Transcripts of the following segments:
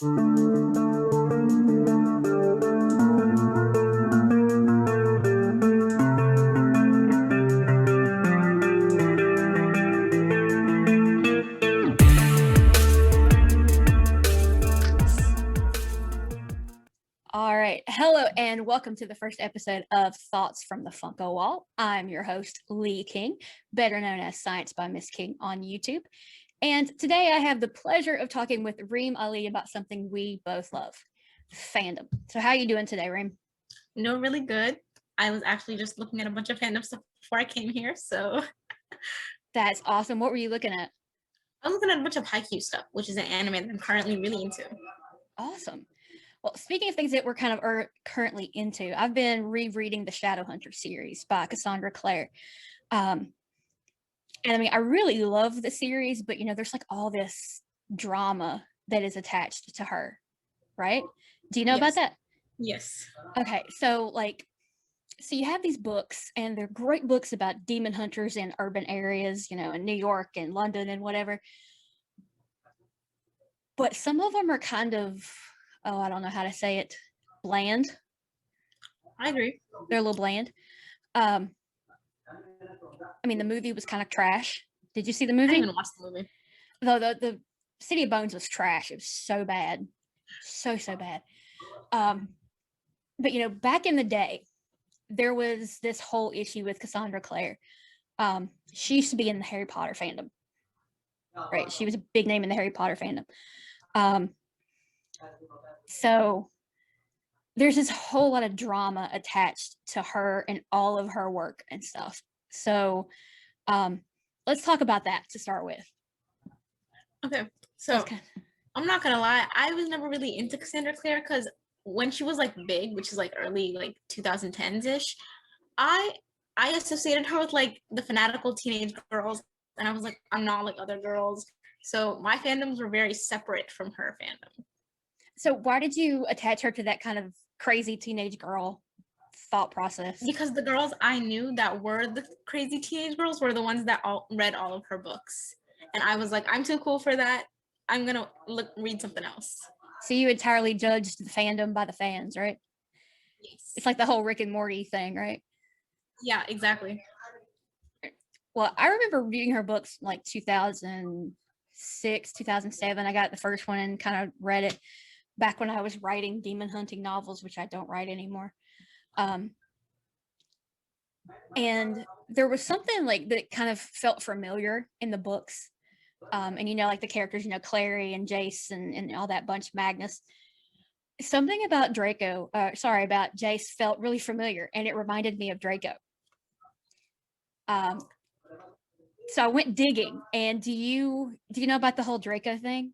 All right. Hello and welcome to the first episode of Thoughts from the Funko Wall. I'm your host, Lee King, better known as Science by Miss King on YouTube. And today I have the pleasure of talking with Reem Ali about something we both love, fandom. So how are you doing today, Reem? Really good. I was actually just looking at a bunch of fandom stuff before I came here, so. That's awesome. What were you looking at? I was looking at a bunch of Haikyuu stuff, which is an anime that I'm currently really into. Awesome. Well, speaking of things that we're kind of currently into, I've been rereading the Shadowhunter series by Cassandra Clare. And I mean, I really love the series, but there's like all this drama that is attached to her, right? Do you know about that? Yes. Okay, so you have these books, and they're great books about demon hunters in urban areas, in New York and London and whatever. But some of them are kind of, I don't know how to say it, bland. I agree. They're a little bland. I mean, the movie was kind of trash. Did you see the movie? I didn't even watch the movie. Though the City of Bones was trash. It was so bad. So bad. But back in the day, there was this whole issue with Cassandra Clare. She used to be in the Harry Potter fandom. Right? She was a big name in the Harry Potter fandom. So there's this whole lot of drama attached to her and all of her work and stuff. So let's talk about that to start with. Okay, so I'm not gonna lie, I was never really into Cassandra Clare because when she was like big, which is like early like 2010s ish, I associated her with like the fanatical teenage girls, and I was like, I'm not like other girls. So my fandoms were very separate from her fandom. So why did you attach her to that kind of crazy teenage girl thought process? Because the girls I knew that were the crazy teenage girls were the ones that read all of her books. And I was like, I'm too cool for that. I'm going to read something else. So you entirely judged the fandom by the fans, right? Yes. It's like the whole Rick and Morty thing, right? Yeah, exactly. Well, I remember reading her books like 2006, 2007. I got the first one and kind of read it back when I was writing demon hunting novels, which I don't write anymore. And there was something like that kind of felt familiar in the books. And like the characters, Clary and Jace and all that bunch, Magnus. Something about about Jace felt really familiar, and it reminded me of Draco. So I went digging, and do you know about the whole Draco thing?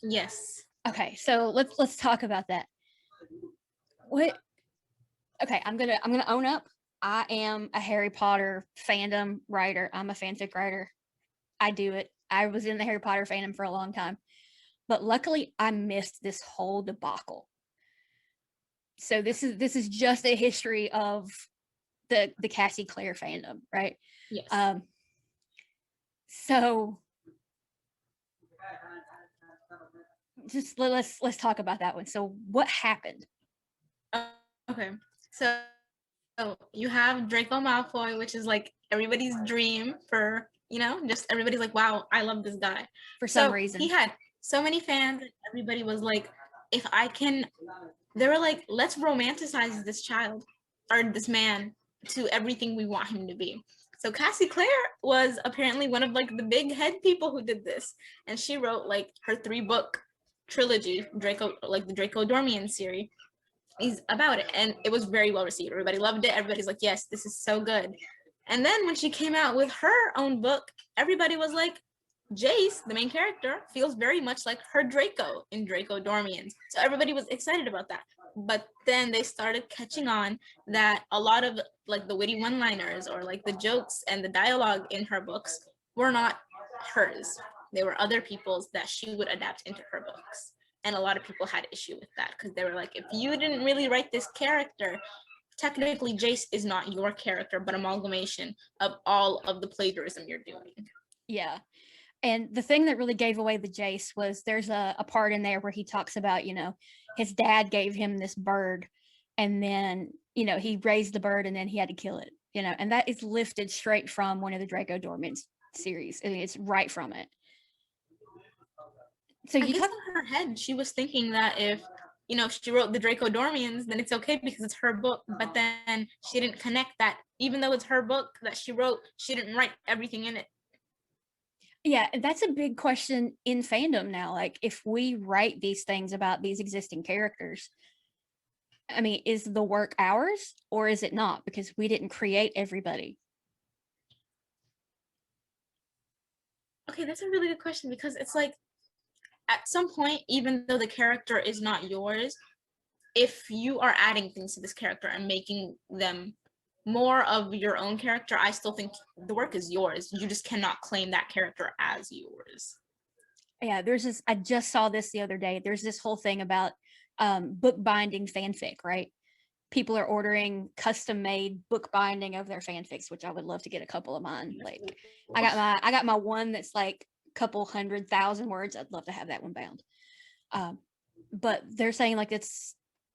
Yes. Okay, so let's talk about that. Okay, I'm gonna own up. I am a Harry Potter fandom writer. I'm a fanfic writer. I do it. I was in the Harry Potter fandom for a long time, but luckily I missed this whole debacle. So this is just a history of the Cassie Clare fandom, right? Yes. So just let's talk about that one. So what happened? Okay. So you have Draco Malfoy, which is like everybody's dream for, just everybody's like, wow, I love this guy. For some reason. He had so many fans, and everybody was like, they were like, let's romanticize this child or this man to everything we want him to be. So Cassie Clare was apparently one of like the big head people who did this. And she wrote like her 3-book trilogy, Draco, like the Draco Dormian series, is about it. And it was very well received. Everybody loved it. Everybody's like, yes, this is so good. And then when she came out with her own book, everybody was like, Jace, the main character, feels very much like her Draco in Draco Dormians. So everybody was excited about that. But then they started catching on that a lot of like the witty one-liners or like the jokes and the dialogue in her books were not hers. They were other people's that she would adapt into her books. And a lot of people had issue with that because they were like, if you didn't really write this character, technically Jace is not your character, but amalgamation of all of the plagiarism you're doing. Yeah. And the thing that really gave away the Jace was there's a part in there where he talks about, his dad gave him this bird, and then, he raised the bird and then he had to kill it, and that is lifted straight from one of the Draco Dormans series. I mean, it's right from it. So I guess in her head, she was thinking that if, she wrote the Draco Dormians, then it's okay because it's her book. But then she didn't connect that, even though it's her book that she wrote, she didn't write everything in it. Yeah, that's a big question in fandom now. Like, if we write these things about these existing characters, I mean, is the work ours or is it not? Because we didn't create everybody. Okay, that's a really good question, because it's like, at some point, even though the character is not yours, if you are adding things to this character and making them more of your own character, I still think the work is yours. You just cannot claim that character as yours. Yeah, I just saw this the other day. There's this whole thing about book binding fanfic, right? People are ordering custom made book binding of their fanfics, which I would love to get a couple of mine. Like, I got my one that's like a couple 100,000 words. I'd love to have that one bound. But they're saying like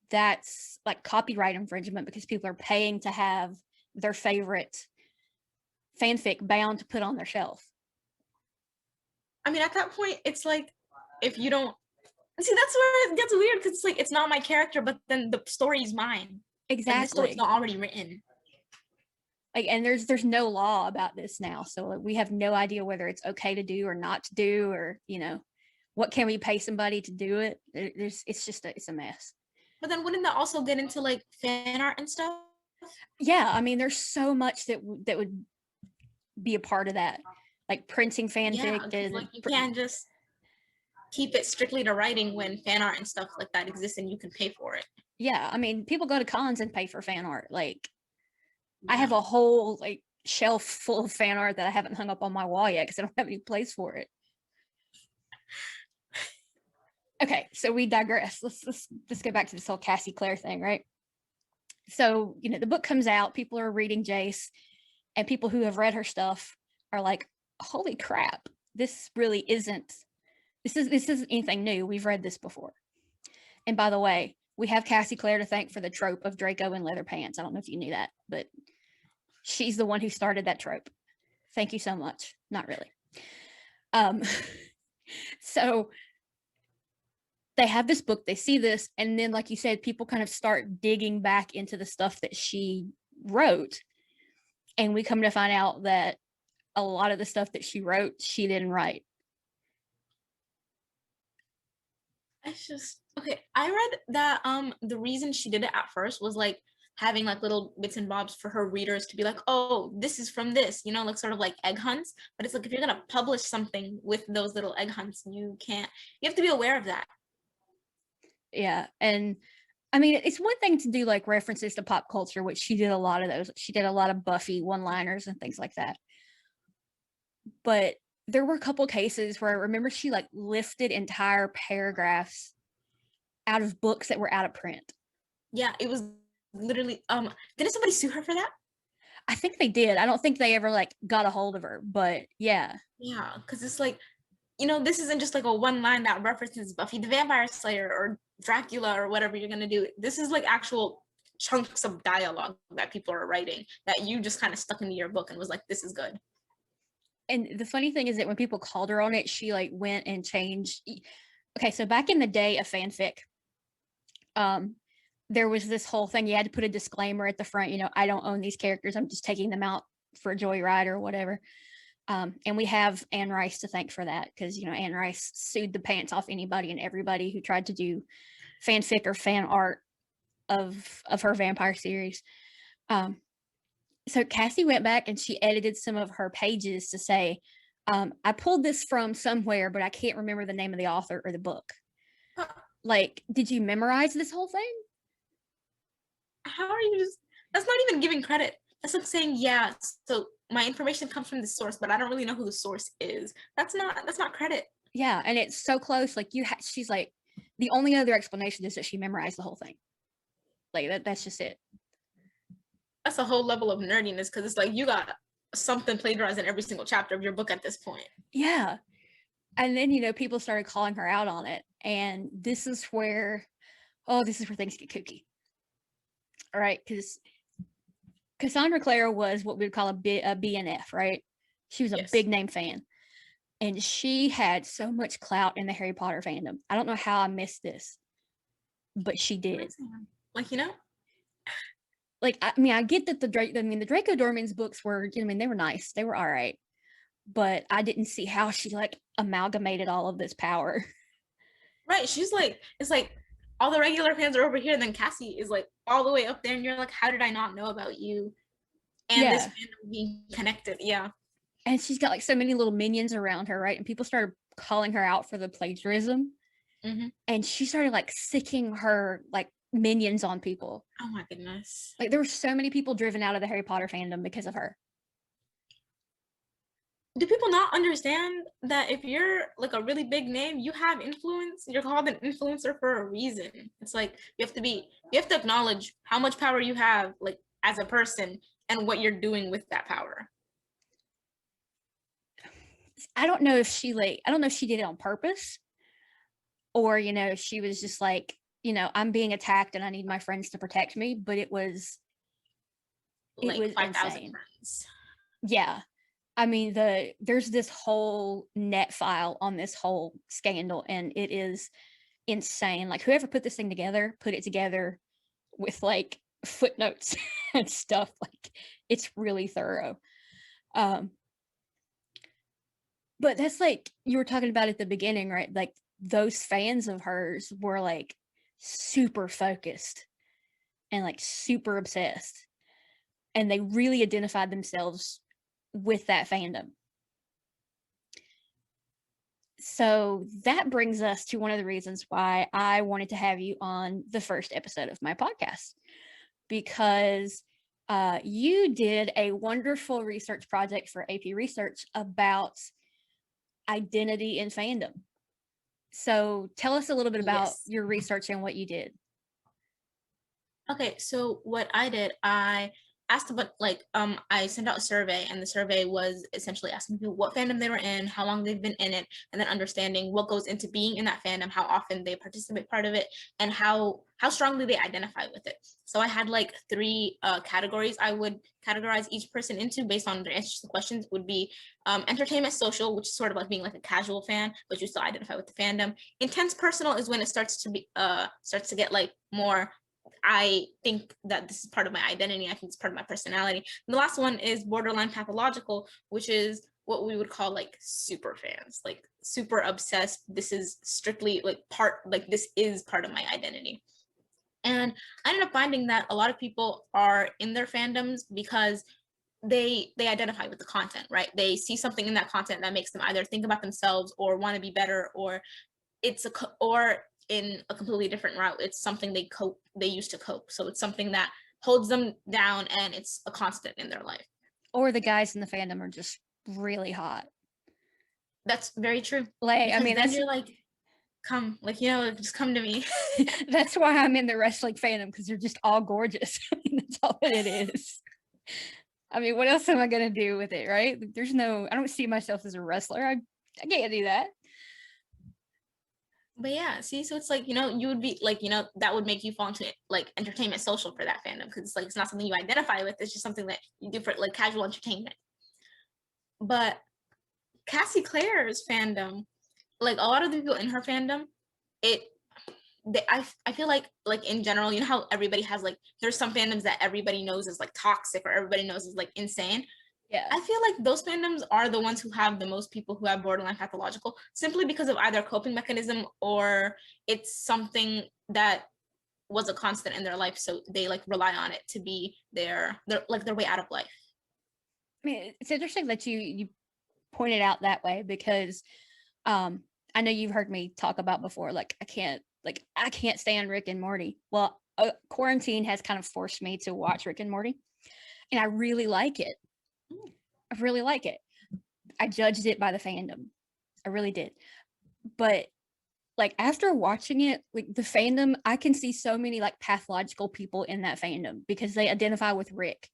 that's like copyright infringement because people are paying to have their favorite fanfic bound to put on their shelf. I mean, at that point, it's like, if you don't see, that's where it gets weird, because it's like, it's not my character, but then the story is mine. Exactly. The story's not already written. Like, and there's no law about this now, so like, we have no idea whether it's okay to do or not to do, or what can we pay somebody to do it. It's a mess. But then wouldn't that also get into like fan art and stuff? Yeah, I mean, there's so much that would be a part of that, like printing fanfic. Yeah, like, you can't just keep it strictly to writing when fan art and stuff like that exists and you can pay for it. Yeah, I mean, people go to cons and pay for fan art. Like, yeah. I have a whole like shelf full of fan art that I haven't hung up on my wall yet because I don't have any place for it. Okay, so we digress. Let's go back to this whole Cassie Clare thing, right? So, the book comes out, people are reading Jace, and people who have read her stuff are like, holy crap, this really isn't anything new. We've read this before. And by the way, we have Cassie Clare to thank for the trope of Draco in leather pants. I don't know if you knew that, but she's the one who started that trope. Thank you so much. Not really. So they have this book, they see this, and then, like you said, people kind of start digging back into the stuff that she wrote. And we come to find out that a lot of the stuff that she wrote, she didn't write. It's just, okay, I read that the reason she did it at first was like having like little bits and bobs for her readers to be like, oh, this is from this, like sort of like egg hunts. But it's like, if you're gonna publish something with those little egg hunts, you have to be aware of that. Yeah, and I mean, it's one thing to do like references to pop culture, which she did a lot of those. She did a lot of Buffy one-liners and things like that. But there were a couple cases where I remember she like lifted entire paragraphs out of books that were out of print. Yeah, it was literally, didn't somebody sue her for that? I think they did. I don't think they ever like got a hold of her, but yeah. Yeah, because it's like, this isn't just like a one line that references Buffy the Vampire Slayer or Dracula or whatever you're gonna do. This is like actual chunks of dialogue that people are writing that you just kind of stuck into your book and was like, this is good. And the funny thing is that when people called her on it, she like went and changed. Okay, so back in the day of fanfic, there was this whole thing. You had to put a disclaimer at the front, I don't own these characters. I'm just taking them out for a joyride or whatever. And we have Anne Rice to thank for that, because Anne Rice sued the pants off anybody and everybody who tried to do fanfic or fan art of her vampire series. So Cassie went back and she edited some of her pages to say, I pulled this from somewhere, but I can't remember the name of the author or the book. Like, did you memorize this whole thing? How are you just, that's not even giving credit. That's like saying, yeah, so my information comes from this source, but I don't really know who the source is. That's not credit. Yeah, and it's so close. Like, she's like, the only other explanation is that she memorized the whole thing. Like, that's just it. That's a whole level of nerdiness, because it's like you got something plagiarized in every single chapter of your book at this point. Yeah. And then, people started calling her out on it. And this is where things get kooky. All right. Because Cassandra Clare was what we would call a BNF, right? She was a Yes. big name fan. And she had so much clout in the Harry Potter fandom. I don't know how I missed this, but she did. Like, Like, I get that the Draco Dormian's books were, they were nice. They were all right. But I didn't see how she like amalgamated all of this power. Right. She's like, it's like all the regular fans are over here, and then Cassie is like all the way up there, and you're like, how did I not know about you? And this fandom being connected. Yeah. And she's got like so many little minions around her, right? And people started calling her out for the plagiarism. Mm-hmm. And she started like sicking her like minions on people. Oh my goodness. Like there were so many people driven out of the Harry Potter fandom because of her. Do people not understand that if you're like a really big name, you have influence? You're called an influencer for a reason. It's like you have to acknowledge how much power you have, like as a person, and what you're doing with that power. I don't know if she did it on purpose, or she was just like, I'm being attacked and I need my friends to protect me. But it was like 5,000 friends. Yeah. I mean, there's this whole net file on this whole scandal, and it is insane. Like whoever put this thing together, put it together with like footnotes and stuff. Like it's really thorough. But that's like you were talking about at the beginning, right? Like those fans of hers were like super focused and like super obsessed, and they really identified themselves with that fandom. So that brings us to one of the reasons why I wanted to have you on the first episode of my podcast, because you did a wonderful research project for AP Research about identity in fandom. So tell us a little bit about your research and what you did. Okay, so what I did, I asked about I sent out a survey, and the survey was essentially asking people what fandom they were in, how long they've been in it, and then understanding what goes into being in that fandom, how often they participate part of it, and how strongly they identify with it. So I had like 3 categories I would categorize each person into based on their answers to the questions. Would be entertainment social, which is sort of like being like a casual fan, but you still identify with the fandom. Intense personal is when it starts to get like more, I think that this is part of my identity. I think it's part of my personality. And the last one is borderline pathological, which is what we would call like super fans, like super obsessed. This is strictly this is part of my identity. And I ended up finding that a lot of people are in their fandoms because they identify with the content, right? They see something in that content that makes them either think about themselves or want to be better, or in a completely different route, it's something they use to cope. So it's something that holds them down, and it's a constant in their life. Or the guys in the fandom are just really hot. That's very true. Like, because then you're like, come, like, just come to me. That's why I'm in the wrestling fandom, because they're just all gorgeous. That's all that it is. I mean, what else am I gonna do with it, right? I don't see myself as a wrestler. I can't do that. But yeah, see, so it's like, you would be like, that would make you fall into like entertainment social for that fandom, because it's like, it's not something you identify with, it's just something that you do for like casual entertainment. But Cassie Clare's fandom, like a lot of the people in her fandom, I feel like in general, how everybody has like, there's some fandoms that everybody knows is like toxic, or everybody knows is like insane. Yeah. I feel like those fandoms are the ones who have the most people who have borderline pathological, simply because of either coping mechanism, or it's something that was a constant in their life, so they like rely on it to be their way out of life. I mean, it's interesting that you pointed out that way, because I know you've heard me talk about before, like I can't stand Rick and Morty. Well, quarantine has kind of forced me to watch Rick and Morty, and I really like it. I really like it. I judged it by the fandom. I really did. But like after watching it, like the fandom, I can see so many like pathological people in that fandom because they identify with Rick.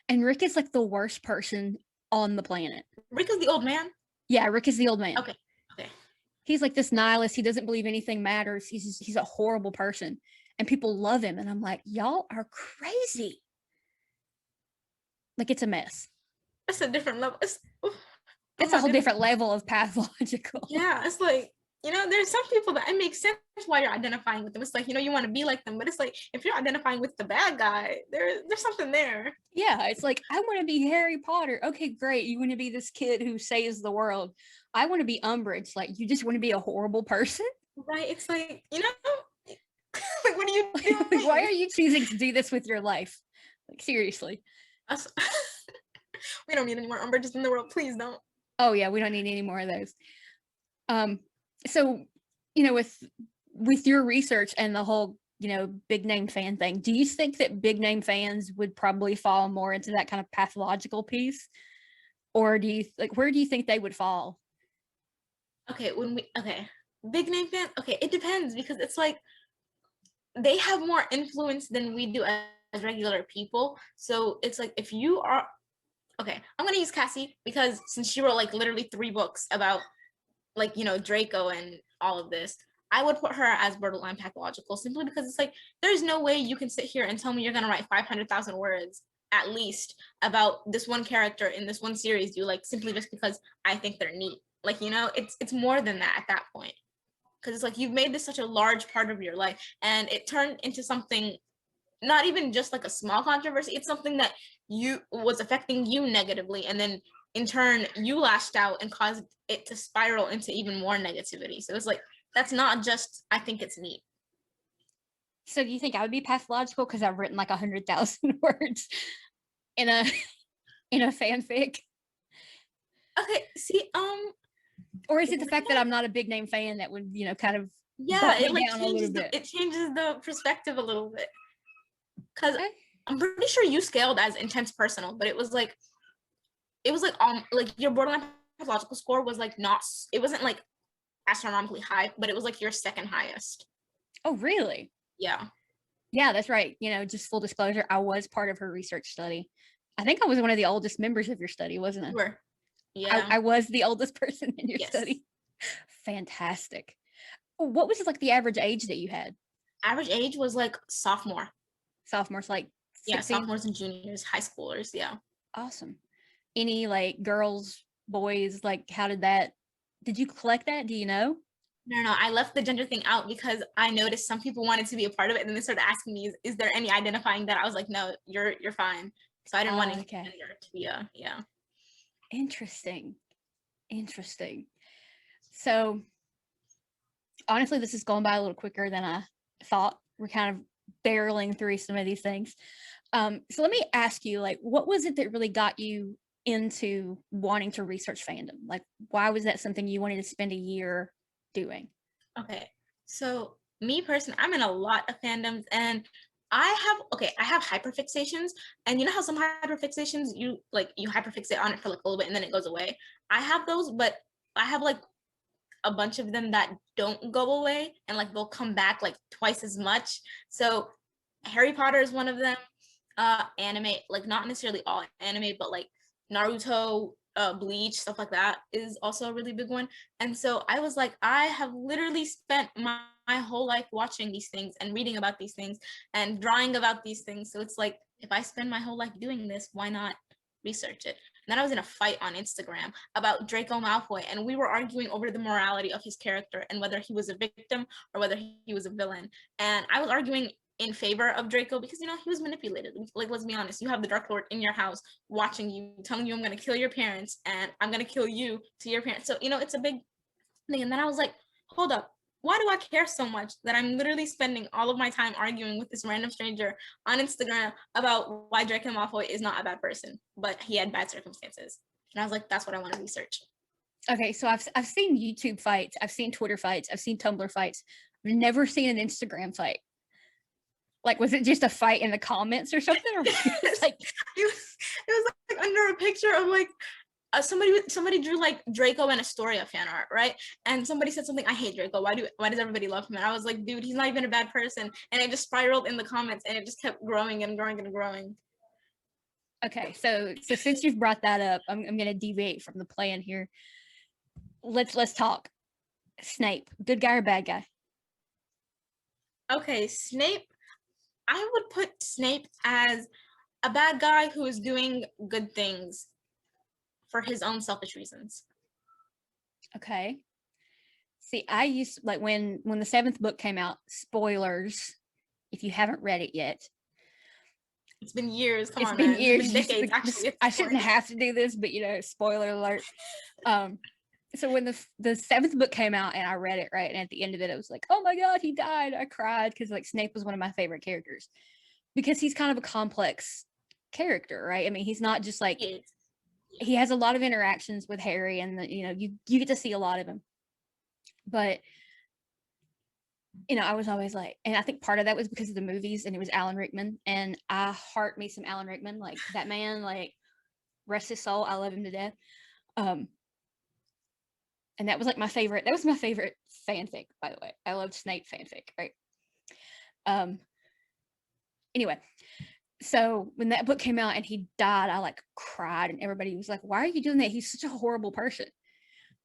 And Rick is like the worst person on the planet. Rick is the old man? Yeah, Rick is the old man. Okay. he's like this nihilist. He doesn't believe anything matters. He's a horrible person, and people love him. And I'm like, y'all are crazy. Like, it's a mess. It's a different level. Oh It's my a whole goodness. different level of pathological. Yeah, it's like, there's some people that it makes sense why you're identifying with them. It's like, you want to be like them, but it's like if you're identifying with the bad guy, there's something there. Yeah, it's like, I want to be Harry Potter. Okay, great. You want to be this kid who saves the world. I want to be Umbridge. Like, you just want to be a horrible person? Right? It's like, like, what are you doing? Why are you choosing to do this with your life? Like, seriously. We don't need any more Umbridges in the world. Please don't. Oh yeah, we don't need any more of those. So, with your research and the whole, big name fan thing, do you think that big name fans would probably fall more into that kind of pathological piece? Or where do you think they would fall? Okay, big name fans. Okay, it depends because it's like they have more influence than we do as regular people. So it's like if you are okay, I'm gonna use Cassie because since she wrote like literally 3 books about like Draco and all of this, I would put her as borderline pathological simply because it's like there's no way you can sit here and tell me you're gonna write 500,000 words at least about this one character in this one series you like simply just because I think they're neat. Like it's more than that at that point because it's like you've made this such a large part of your life and it turned into something not even just like a small controversy. It's something that you was affecting you negatively and then in turn you lashed out and caused it to spiral into even more negativity. So it's like that's not just I think it's neat. So do you think I would be pathological because I've written like 100,000 words in a fanfic? Okay, see, or is it the fact that I'm not a big name fan that would, kind of bump it me like down a little bit? it changes the perspective a little bit. Because Okay. I'm pretty sure you scaled as intense personal, but it was like your borderline pathological score was like not, it wasn't like astronomically high, but it was like your second highest. Oh, really? Yeah. Yeah, that's right. Just full disclosure, I was part of her research study. I think I was one of the oldest members of your study, wasn't I? You were. Yeah. I was the oldest person in your Yes. study. Fantastic. What was like the average age that you had? Average age was like sophomore. Sophomores, like 16? Yeah, sophomores and juniors, high schoolers. Yeah. Awesome. Any like girls, boys, like did you collect that? Do you know? No, I left the gender thing out because I noticed some people wanted to be a part of it, and then they started asking me, "Is there any identifying that?" I was like, "No, you're fine." So I didn't want any gender to be yeah. Interesting. So honestly, this is going by a little quicker than I thought. We're kind of barreling through some of these things. So let me ask you, like, what was it that really got you into wanting to research fandom? Like, why was that something you wanted to spend a year doing? Okay, so me personally, I'm in a lot of fandoms, and I have hyperfixations, and you know how some hyperfixations you hyperfixate on it for like a little bit and then it goes away. I have those, but I have like a bunch of them that don't go away and like they'll come back like twice as much. So Harry Potter is one of them. Anime, like not necessarily all anime, but like Naruto, Bleach, stuff like that is also a really big one. And so I was like, I have literally spent my whole life watching these things and reading about these things and drawing about these things. So it's like, if I spend my whole life doing this, why not research it? And then I was in a fight on Instagram about Draco Malfoy, and we were arguing over the morality of his character and whether he was a victim or whether he was a villain. And I was arguing in favor of Draco because he was manipulated. Like, let's be honest, you have the Dark Lord in your house watching you, telling you I'm gonna kill your parents and I'm gonna kill you to your parents. So it's a big thing. And then I was like, hold up, why do I care so much that I'm literally spending all of my time arguing with this random stranger on Instagram about why Draco Malfoy is not a bad person, but he had bad circumstances? And I was like, that's what I want to research. Okay, so I've seen YouTube fights, I've seen Twitter fights, I've seen Tumblr fights. I've never seen an Instagram fight. Like, was it just a fight in the comments or something? Or like it was like under a picture of like somebody drew like Draco and Astoria fan art, right? And somebody said something, I hate Draco. Why does everybody love him? And I was like, dude, he's not even a bad person. And it just spiraled in the comments and it just kept growing and growing and growing. Okay, so since you've brought that up, I'm gonna deviate from the plan here. Let's talk. Snape, good guy or bad guy? Okay, Snape. I would put Snape as a bad guy who is doing good things for his own selfish reasons. Okay. See, I used like when the seventh book came out. Spoilers, if you haven't read it yet. It's been years. Come It's on, been man. It's years. been decades. Actually, I shouldn't have to do this, but spoiler alert. So when the seventh book came out and I read it, right, and at the end of it, I was like, oh my god, he died. I cried because like Snape was one of my favorite characters because he's kind of a complex character, right? I mean, he's not just like he has a lot of interactions with Harry, and you get to see a lot of him. But I was always like, and I think part of that was because of the movies, and it was Alan Rickman, and I heart me some Alan Rickman, like that man, like rest his soul, I love him to death. And that was like my favorite. That was my favorite fanfic, by the way. I loved Snape fanfic, right? Anyway, so when that book came out and he died, I like cried, and everybody was like, "Why are you doing that? He's such a horrible person."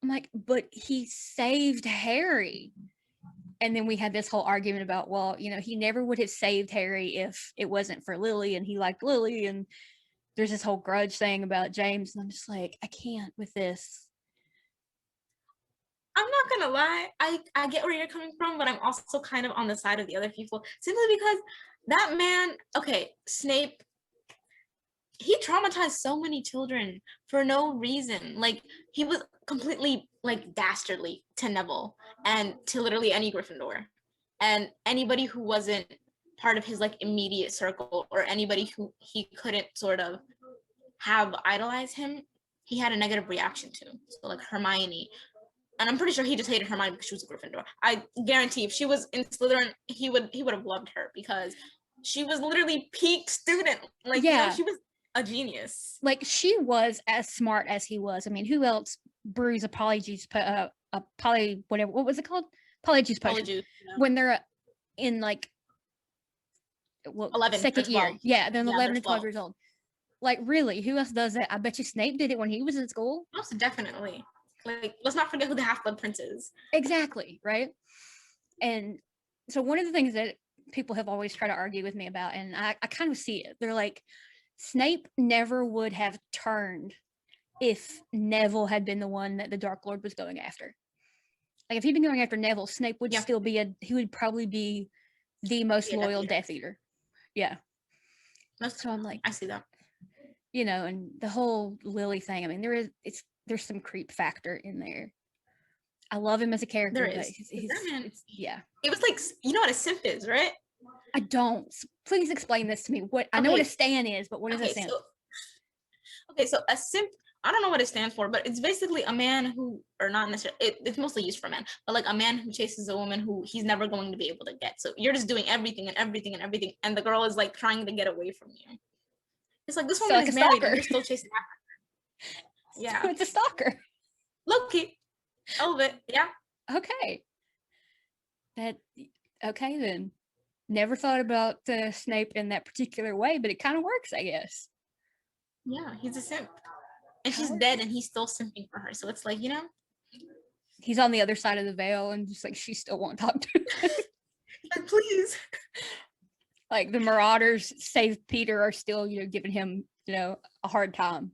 I'm like, "But he saved Harry." And then we had this whole argument about, well, he never would have saved Harry if it wasn't for Lily, and he liked Lily, and there's this whole grudge thing about James, and I'm just like, I can't with this. I'm not gonna lie, I get where you're coming from, but I'm also kind of on the side of the other people, simply because that man, okay, Snape, he traumatized so many children for no reason. Like, he was completely like dastardly to Neville and to literally any Gryffindor, and anybody who wasn't part of his like immediate circle, or anybody who he couldn't sort of have idolize him, he had a negative reaction to. So like Hermione, and I'm pretty sure he just hated Hermione because she was a Gryffindor. I guarantee if she was in Slytherin, he would have loved her because she was literally peak student. Like, Yeah. she was a genius. Like, she was as smart as he was. I mean, who else brews a polyjuice, whatever, what was it called? Polyjuice potion. Polyjuice, yeah. When they're in like 11 second year. Yeah, they're 11 to 12 years old. Like, really, who else does that? I bet you Snape did it when he was in school. Most definitely. Like, let's not forget who the Half-Blood Prince is. Exactly, right? And so one of the things that people have always tried to argue with me about, and I kind of see it, they're like, Snape never would have turned if Neville had been the one that the Dark Lord was going after. Like, if he'd been going after Neville, Snape would still be he would probably be the most loyal Death Eater. Yeah. So I'm like, I see that. And the whole Lily thing, I mean, there's some creep factor in there. I love him as a character. There is. Yeah. It was like, you know what a simp is, right? I don't. Please explain this to me. I know what a stan is, but what is a simp? So a simp, I don't know what it stands for, but it's basically a man who, or not necessarily, it's mostly used for men, but like a man who chases a woman who he's never going to be able to get. So you're just doing everything and everything and everything, and the girl is like trying to get away from you. It's like, this woman is married and you're still chasing after her. Yeah. So it's a stalker. Low-key. A little bit, yeah. Okay. Okay then. Never thought about Snape in that particular way, but it kind of works, I guess. Yeah, he's a simp. And she's dead and he's still simping for her. So it's like, he's on the other side of the veil and just like, she still won't talk to him. Like, please. Like, the Marauders save Peter are still, giving him, a hard time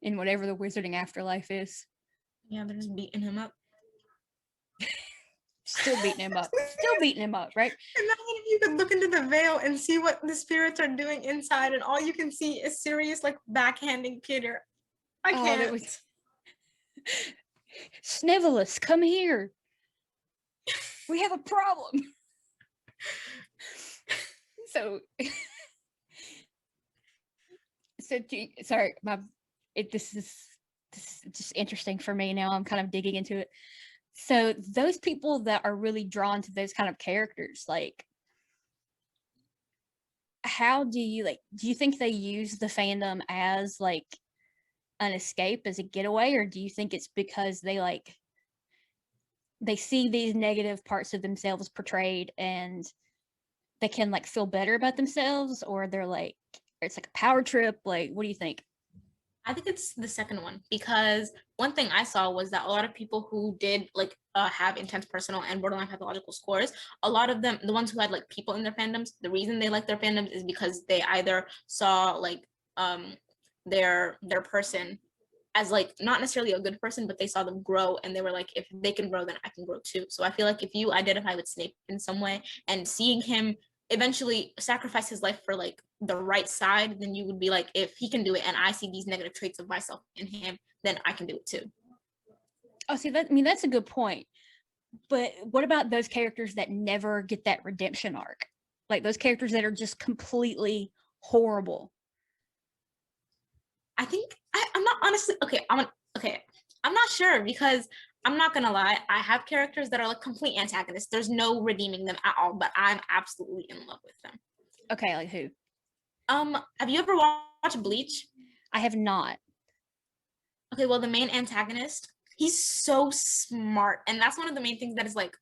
in whatever the wizarding afterlife is. Yeah, they're just beating him up. Still beating him up. Still beating him up, right? Imagine if you could look into the veil and see what the spirits are doing inside, and all you can see is Sirius like backhanding Peter. I can't. Snivellus, come here. We have a problem. So sorry, this is just interesting for me now. I'm kind of digging into it. So those people that are really drawn to those kind of characters, like, how do you think they use the fandom as like an escape, as a getaway, or do you think it's because they see these negative parts of themselves portrayed and they can like feel better about themselves, or they're like, it's like a power trip? Like, what do you think? I think it's the second one, because one thing I saw was that a lot of people who did like have intense personal and borderline pathological scores, a lot of them, the ones who had like people in their fandoms, the reason they like their fandoms is because they either saw like um their person as like not necessarily a good person, but they saw them grow and they were like, if they can grow, then I can grow too. So I feel like if you identify with Snape in some way and seeing him eventually sacrifice his life for like the right side, then you would be like, if he can do it and I see these negative traits of myself in him, then I can do it too. Oh, see, that, I mean, that's a good point. But what about those characters that never get that redemption arc? Like those characters that are just completely horrible. I think I'm not honestly okay. I'm not sure, because I'm not gonna lie. I have characters that are like complete antagonists. There's no redeeming them at all, but I'm absolutely in love with them. Okay, like who? Have you ever watched Bleach? I have not. Okay, well, the main antagonist, he's so smart, and that's one of the main things that is like,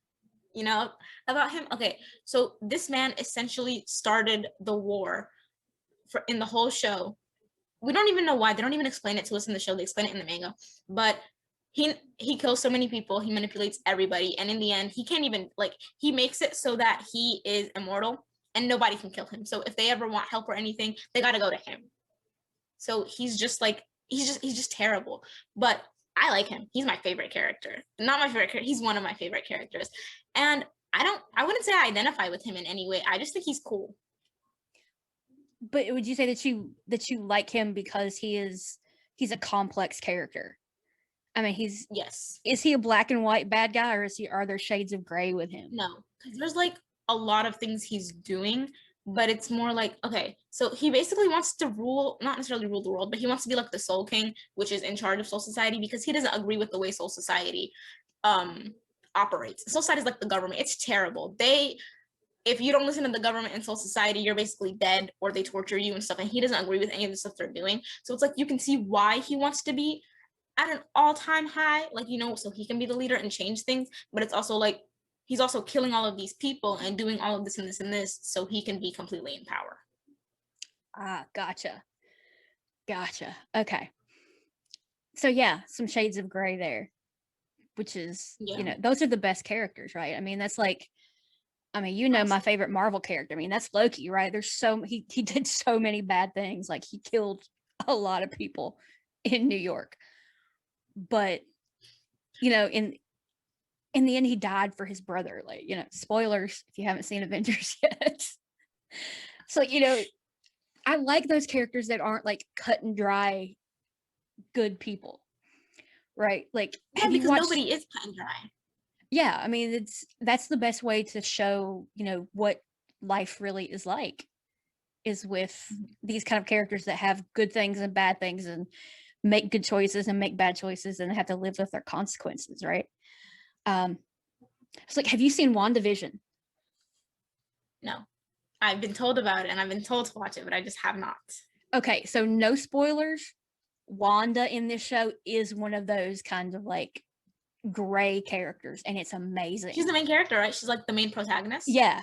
you know, about him. Okay, so this man essentially started the war for in the whole show. We don't even know why. They don't even explain it to us in the show. They explain it in the manga. But he kills so many people. He manipulates everybody, and in the end, he can't even like he makes it so that he is immortal and nobody can kill him. So if they ever want help or anything, they got to go to him. So he's just like he's just terrible. But I like him. He's my favorite character. Not my favorite character. He's one of my favorite characters. And I wouldn't say I identify with him in any way. I just think he's cool. But would you say that you like him because he's a complex character? I mean, Yes. is he a black and white bad guy, or are there shades of gray with him? No, because there's like a lot of things he's doing, but it's more like, okay, so he basically wants to rule, not necessarily rule the world, but he wants to be like the Soul King, which is in charge of Soul Society, because he doesn't agree with the way Soul Society um operates. Soul Society is like the government. It's terrible. If you don't listen to the government and Soul Society, you're basically dead, or they torture you and stuff. And he doesn't agree with any of the stuff they're doing. So it's like you can see why he wants to be at an all-time high, like, you know, so he can be the leader and change things. But it's also like he's also killing all of these people and doing all of this and this and this so he can be completely in power. Ah, gotcha. Okay, so yeah, some shades of gray there, which is Yeah. those are the best characters, right? I mean, that's like, I mean, my favorite Marvel character. I mean, that's Loki, right? There's he did so many bad things. Like he killed a lot of people in New York. But, in the end he died for his brother. Like, spoilers if you haven't seen Avengers yet. So, I like those characters that aren't like cut and dry good people. Right? Like, Yeah, have you because watched nobody is cut and dry. Yeah, I mean, that's the best way to show, what life really is like, is with these kind of characters that have good things and bad things and make good choices and make bad choices and have to live with their consequences, right? It's like, have you seen WandaVision? No. I've been told about it and I've been told to watch it, but I just have not. Okay, so no spoilers. Wanda in this show is one of those kind of like gray characters, and it's amazing. She's the main character, right? She's like the main protagonist. Yeah.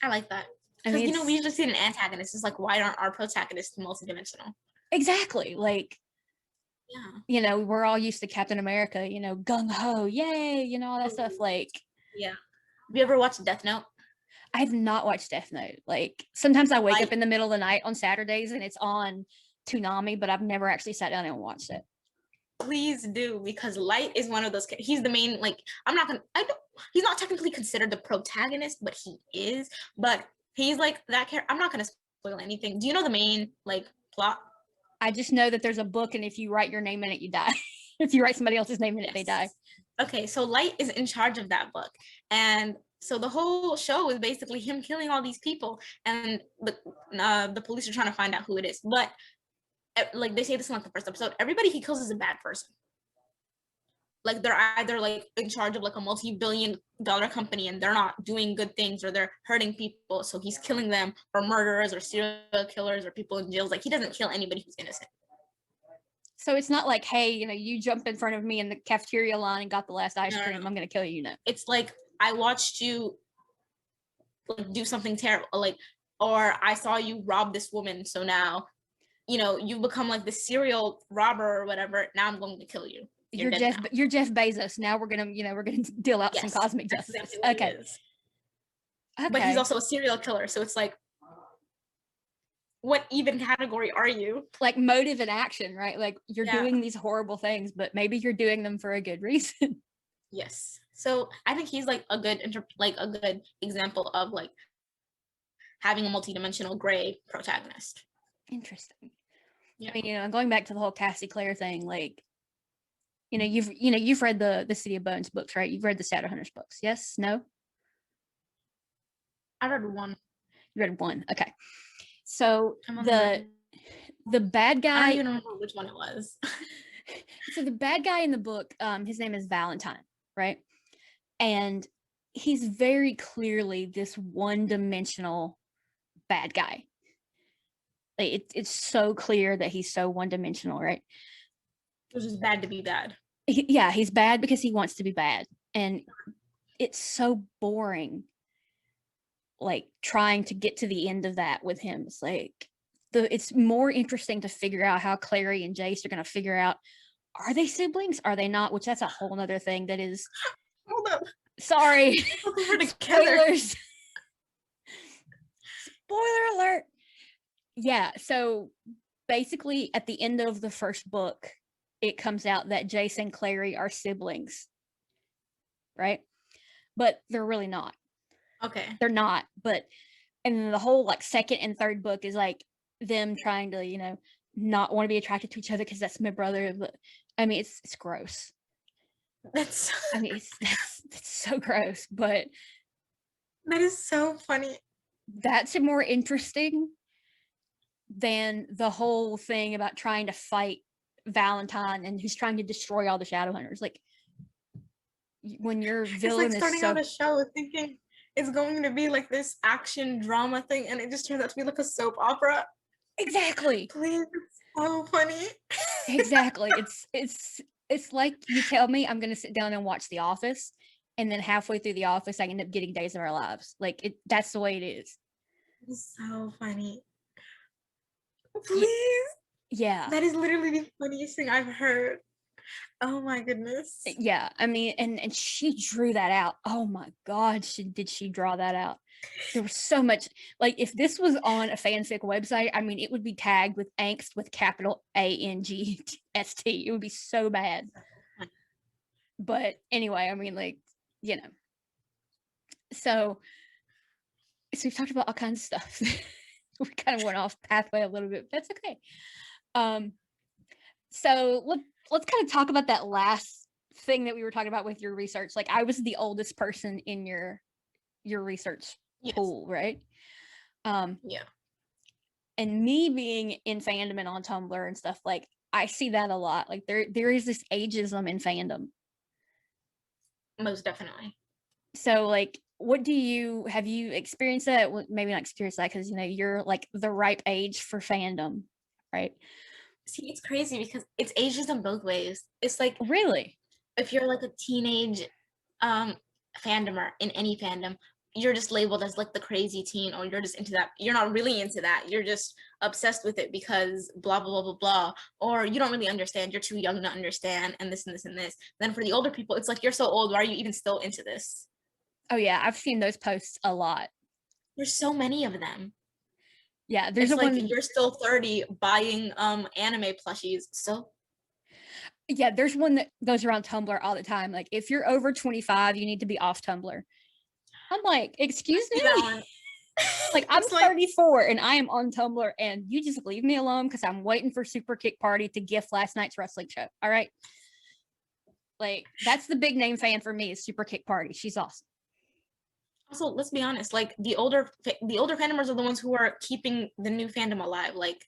I like that. I Because, mean, we usually see an antagonist. It's like, why aren't our protagonists multidimensional? exactly. Like, yeah, we're all used to Captain America, gung ho, yay, all that stuff. Like, yeah. Have you ever watched Death Note? I've not watched Death Note. Like, sometimes I wake Light. up in the middle of the night on Saturdays and it's on Toonami, but I've never actually sat down and watched it. Please do, because Light is one of those. He's the main. Like, he's not technically considered the protagonist, but he is. But he's like that character. I'm not gonna spoil anything. Do you know the main like plot? I just know that there's a book, and if you write your name in it, you die. If you write somebody else's name in it, they die. Okay, so Light is in charge of that book, and so the whole show is basically him killing all these people, and the police are trying to find out who it is. But like they say this in like the first episode, everybody he kills is a bad person. Like they're either like in charge of like a multi-billion-dollar company and they're not doing good things, or they're hurting people, so he's killing them, or murderers or serial killers or people in jails. Like he doesn't kill anybody who's innocent. So it's not like, hey, you jumped in front of me in the cafeteria line and got the last ice cream. I'm gonna kill you. No. It's like, I watched you like do something terrible, like, or I saw you rob this woman, so now you become like the serial robber or whatever. Now I'm going to kill you. You're dead now. You're Jeff Bezos. Now we're gonna deal out some Yes, cosmic that's justice. exactly what he Okay. is. Okay. But he's also a serial killer, so it's like, what even category are you? Like motive and action, right? Like you're Yeah. doing these horrible things, but maybe you're doing them for a good reason. Yes. So I think he's like a good example of like having a multidimensional gray protagonist. Interesting. Yeah. I mean, going back to the whole Cassie Clare thing, like, you've read the City of Bones books, right? You've read the Shadowhunters books. Yes? No? I read one. You read one. Okay. So the bad guy, I don't even remember which one it was. so the bad guy in the book, his name is Valentine, right? And he's very clearly this one-dimensional bad guy. Like, it's so clear that he's so one-dimensional, right? It was just bad to be bad. Yeah, he's bad because he wants to be bad. And it's so boring, like, trying to get to the end of that with him. It's like, it's more interesting to figure out how Clary and Jace are going to figure out, are they siblings? Are they not? Which that's a whole nother thing that is... Hold up. Sorry. Spoilers. Spoiler alert. Yeah, so basically at the end of the first book, it comes out that Jace and Clary are siblings, right? But they're really not. Okay. They're not, but... And then the whole, like, second and third book is, like, them trying to, not want to be attracted to each other because that's my brother. But, I mean, it's gross. That's... I mean, it's so gross, but... That is so funny. That's more interesting than the whole thing about trying to fight Valentine and who's trying to destroy all the Shadowhunters. Like, when your villain it's like starting is so... out a show thinking it's going to be like this action drama thing, and it just turns out to be like a soap opera. Exactly. Please, it's so funny. Exactly. It's like you tell me I'm gonna sit down and watch The Office, and then halfway through The Office I end up getting Days of Our Lives. Like, that's the way it is. It's so funny. Please. Yeah. That is literally the funniest thing I've heard. Oh my goodness. Yeah, I mean, and she drew that out. Oh my God, did she draw that out? There was so much, like, if this was on a fanfic website, I mean, it would be tagged with angst with capital ANGST. It would be so bad. But anyway, I mean, like, so we've talked about all kinds of stuff. We kind of went off pathway a little bit, but that's okay. So let's kind of talk about that last thing that we were talking about with your research. Like, I was the oldest person in your research pool, right? Yeah. And me being in fandom and on Tumblr and stuff, like, I see that a lot. Like, there is this ageism in fandom. Most definitely. So, like, have you experienced that? Well, maybe not experienced that because you're like the ripe age for fandom, right? See, it's crazy because it's ageism both ways. It's like, really, if you're like a teenage fandomer in any fandom, you're just labeled as like the crazy teen, or you're just into that. You're not really into that. You're just obsessed with it because blah blah blah blah blah, or you don't really understand. You're too young to understand, and this and this and this. Then for the older people, it's like, you're so old. Why are you even still into this? Oh yeah, I've seen those posts a lot. There's so many of them. Yeah, there's like one. You're still 30 buying anime plushies. So yeah, there's one that goes around Tumblr all the time. Like, if you're over 25, you need to be off Tumblr. I'm like, excuse me? Like, I'm 34 and I am on Tumblr, and you just leave me alone because I'm waiting for Super Kick Party to gift last night's wrestling show. All right. Like, that's the big name fan for me, is Super Kick Party. She's awesome. Also, let's be honest, like, the older fandomers are the ones who are keeping the new fandom alive. Like,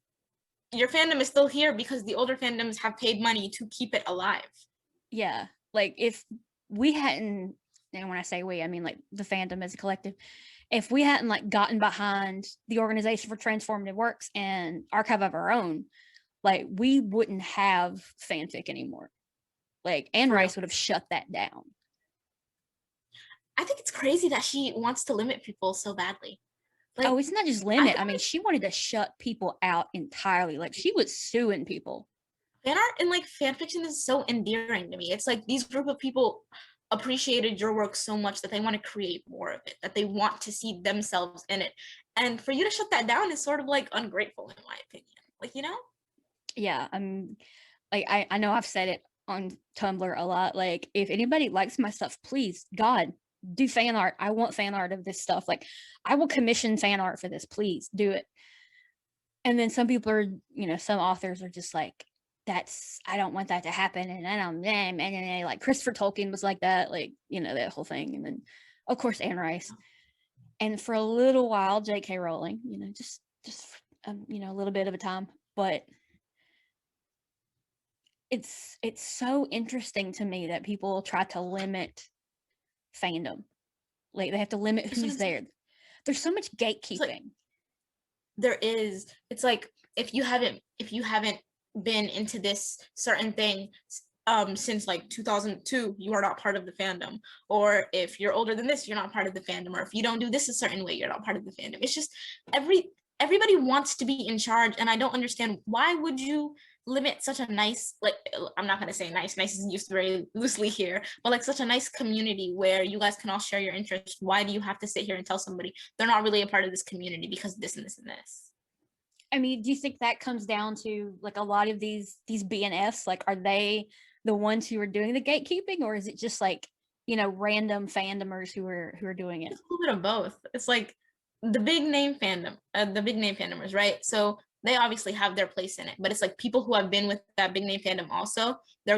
your fandom is still here because the older fandoms have paid money to keep it alive. Yeah. Like, if we hadn't, and when I say we, I mean, like, the fandom as a collective, if we hadn't, like, gotten behind the Organization for Transformative Works and Archive of Our Own, like, we wouldn't have fanfic anymore. Like, Anne Rice would have shut that down. I think it's crazy that she wants to limit people so badly. Like, Oh, it's not just I limit. feel I mean, like she wanted to shut people out entirely. Like she was suing people. fan art and like fan fiction is so endearing to me. It's like these group of people appreciated your work so much that they want to create more of it, that they want to see themselves in it. And for you to shut that down is sort of like ungrateful, in my opinion. Like, you know? Yeah, like I know I've said it on Tumblr a lot. Like, if anybody likes my stuff, please, God, do fan art. I want fan art of this stuff. Like, I will commission fan art for this. Please do it. And then some people are, some authors are just like, I don't want that to happen. And I don't, and like Christopher Tolkien was like that, like, that whole thing. And then, of course, Anne Rice. And for a little while, J.K. Rowling, just, a little bit of a time. But it's so interesting to me that people try to limit fandom. Like, they have to limit who's there. There's so much gatekeeping. Like, there is. It's like if you haven't been into this certain thing since like 2002, you are not part of the fandom. Or if you're older than this, you're not part of the fandom. Or if you don't do this a certain way, you're not part of the fandom. It's just everybody wants to be in charge, and I don't understand why would you limit such a nice, like, I'm not going to say nice is used very loosely here, but like such a nice community where you guys can all share your interests. Why do you have to sit here and tell somebody they're not really a part of this community because this and this and this? I mean, do you think that comes down to like a lot of these BNFs? Like, are they the ones who are doing the gatekeeping, or is it just like, random fandomers who are doing it? It's a little bit of both. It's like the big name fandomers, right? So they obviously have their place in it, but it's like people who have been with that big name fandom also, they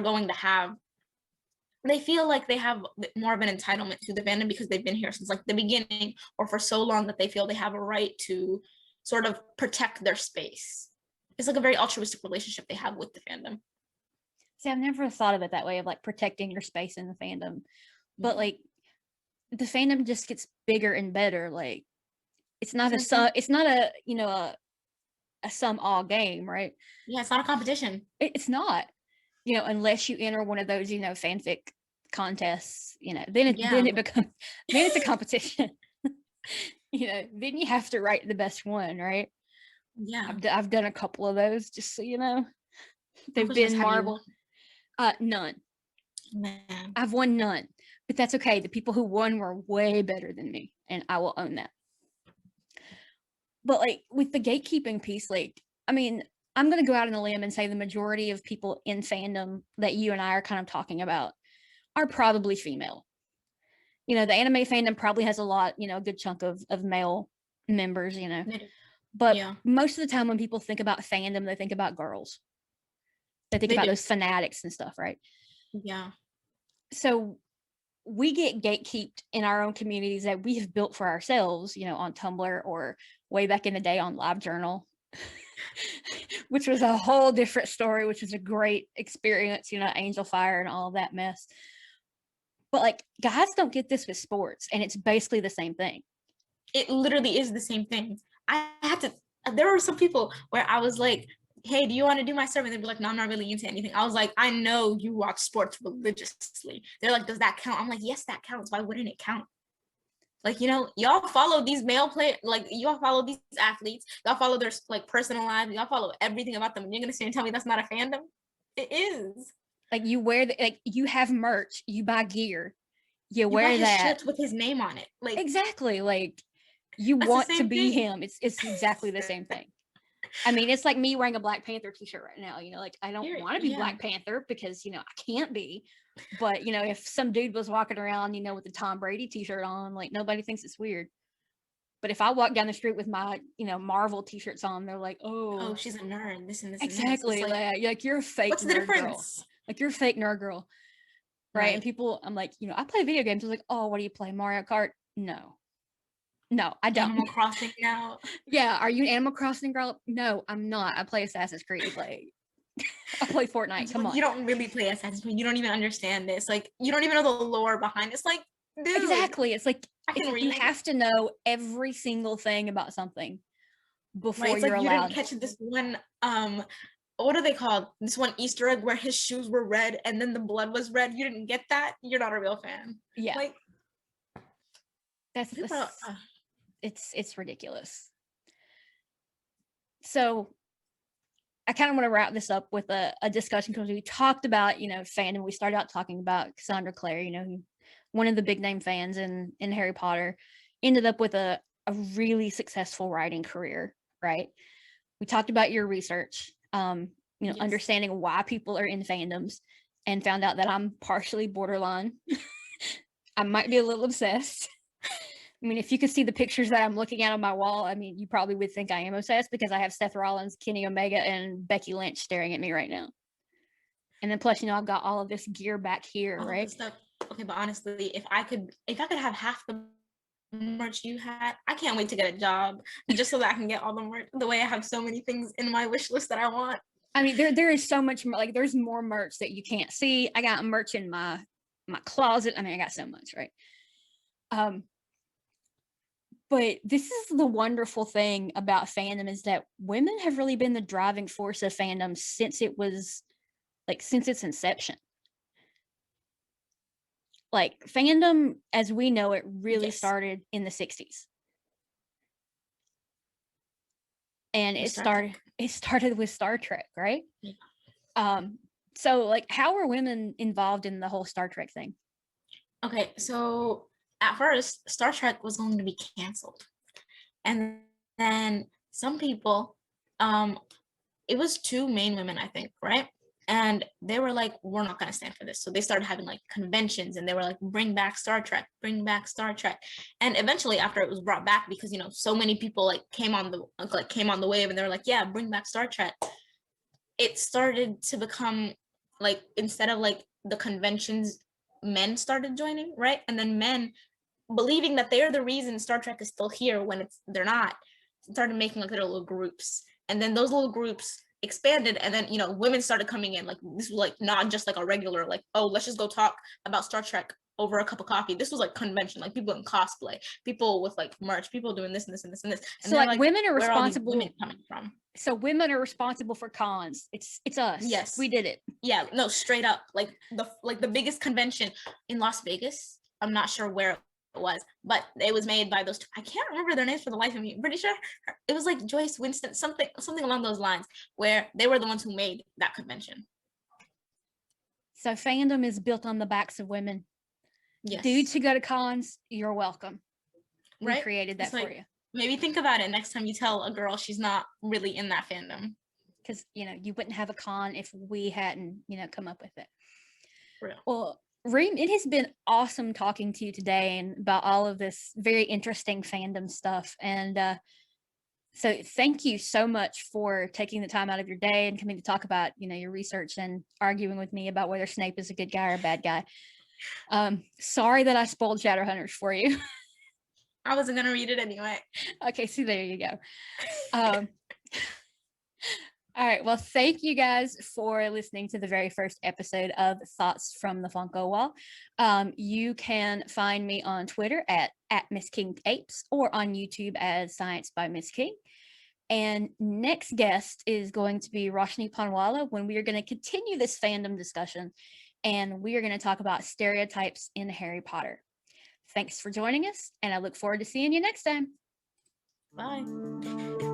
feel like they have more of an entitlement to the fandom because they've been here since like the beginning, or for so long that they feel they have a right to sort of protect their space. It's like a very altruistic relationship they have with the fandom. See, I've never thought of it that way, of like protecting your space in the fandom. But like, the fandom just gets bigger and better. Like, it's not a sum all game, right? Yeah, it's not a competition. It's not, unless you enter one of those, fanfic contests, then it becomes, then it's a competition. Then you have to write the best one, right? Yeah, I've done a couple of those, just so you know. They've Which been Marvel. None. Man. I've won none, but that's okay. The people who won were way better than me, and I will own that. But like, with the gatekeeping piece, like, I mean, I'm going to go out on a limb and say the majority of people in fandom that you and I are kind of talking about are probably female. The anime fandom probably has a lot, a good chunk of male members, But most of the time when people think about fandom, they think about girls. They think about those fanatics and stuff, right? Yeah. So we get gatekeeped in our own communities that we have built for ourselves, on Tumblr, or way back in the day on LiveJournal, which was a whole different story, which was a great experience, Angel Fire and all of that mess. But like, guys don't get this with sports, and it's basically the same thing. It literally is the same thing. There were some people where I was like, hey, do you want to do my sermon? They'd be like, no, I'm not really into anything. I was like, I know you watch sports religiously. They're like, does that count? I'm like, yes, that counts. Why wouldn't it count? Like, y'all follow these male players, like, y'all follow these athletes, y'all follow their like personal lives, y'all follow everything about them, and you're gonna sit and tell me that's not a fandom? It is. Like, you wear like, you have merch, you buy gear, you wear buy his that shirts with his name on it. Like, exactly, like, you want to be him. It's exactly the same thing. I mean, it's like me wearing a Black Panther t-shirt right now, like, I don't want to be Black Panther because, I can't be. But, if some dude was walking around, with the Tom Brady t-shirt on, like, nobody thinks it's weird. But if I walk down the street with my, Marvel t-shirts on, they're like, oh, she's a nerd, this and this. Exactly. And this. Like, you're a fake what's the nerd difference? girl. Like, you're a fake nerd girl. Right? And people, I'm like, I play video games. I was like, oh, what do you play? Mario Kart? No, I don't. Animal Crossing now. Yeah, are you an Animal Crossing girl? No, I'm not. I play Assassin's Creed. Like, I play Fortnite. Come on. You don't really play Assassin's Creed. You don't even understand this. Like, you don't even know the lore behind this. Like, dude. Exactly. It's like, you have to know every single thing about something before you're allowed. You didn't catch this one, what are they called? This one Easter egg where his shoes were red and then the blood was red. You didn't get that? You're not a real fan. Yeah. Like, It's ridiculous. So I kind of want to wrap this up with a discussion, because we talked about, fandom. We started out talking about Cassandra Clare, one of the big name fans in Harry Potter, ended up with a really successful writing career, right? We talked about your research, Yes. understanding why people are in fandoms, and found out that I'm partially borderline. I might be a little obsessed. I mean, if you could see the pictures that I'm looking at on my wall, I mean, you probably would think I am obsessed, because I have Seth Rollins, Kenny Omega, and Becky Lynch staring at me right now. And then plus, I've got all of this gear back here, All right? this stuff. Okay, but honestly, if I could have half the merch you had, I can't wait to get a job just so that I can get all the merch. The way I have so many things in my wish list that I want. I mean, there is so much, like, there's more merch that you can't see. I got merch in my closet. I mean, I got so much, right? But this is the wonderful thing about fandom, is that women have really been the driving force of fandom since its inception. Like, fandom as we know it really Yes. started in the 60s. And With it Star started Trek. with Star Trek, right? Yeah. So, like, how are women involved in the whole Star Trek thing? Okay, so at first, Star Trek was going to be canceled. And then some people, it was two main women, I think, right? And they were like, we're not going to stand for this. So they started having like conventions, and they were like, bring back Star Trek, bring back Star Trek. And eventually, after it was brought back, because so many people like came on the wave, and they were like, yeah, bring back Star Trek. It started to become like, instead of like the conventions, men started joining, right? And then men, believing that they're the reason Star Trek is still here when they're not, started making like little groups. And then those little groups expanded, and then women started coming in. Like, this was like not just like a regular, like, oh, let's just go talk about Star Trek over a cup of coffee. This was like convention, like people in cosplay, people with like merch, people doing this and this and this and this. And So, like, women are where are all these responsible. women coming from? So women are responsible for cons. It's us. Yes, we did it. Yeah, no, straight up, like the biggest convention in Las Vegas. I'm not sure where it was, but it was made by those two. I can't remember their names for the life of me. I'm pretty sure it was like Joyce Winston, something along those lines, where they were the ones who made that convention. So fandom is built on the backs of women. Yes. Dudes who go to cons, you're welcome. Right? We created that for you. Maybe think about it next time you tell a girl she's not really in that fandom. Because, you wouldn't have a con if we hadn't, come up with it. Real. Well, Reem, it has been awesome talking to you today and about all of this very interesting fandom stuff. And so thank you so much for taking the time out of your day and coming to talk about, your research and arguing with me about whether Snape is a good guy or a bad guy. Sorry that I spoiled Shadowhunters for you. I wasn't going to read it anyway. Okay, so there you go. All right. Well, thank you guys for listening to the very first episode of Thoughts from the Funko Wall. You can find me on Twitter at Miss King Apes, or on YouTube as Science by Miss King. And next guest is going to be Roshni Panwala, when we are going to continue this fandom discussion, and we are going to talk about stereotypes in Harry Potter. Thanks for joining us, and I look forward to seeing you next time. Bye.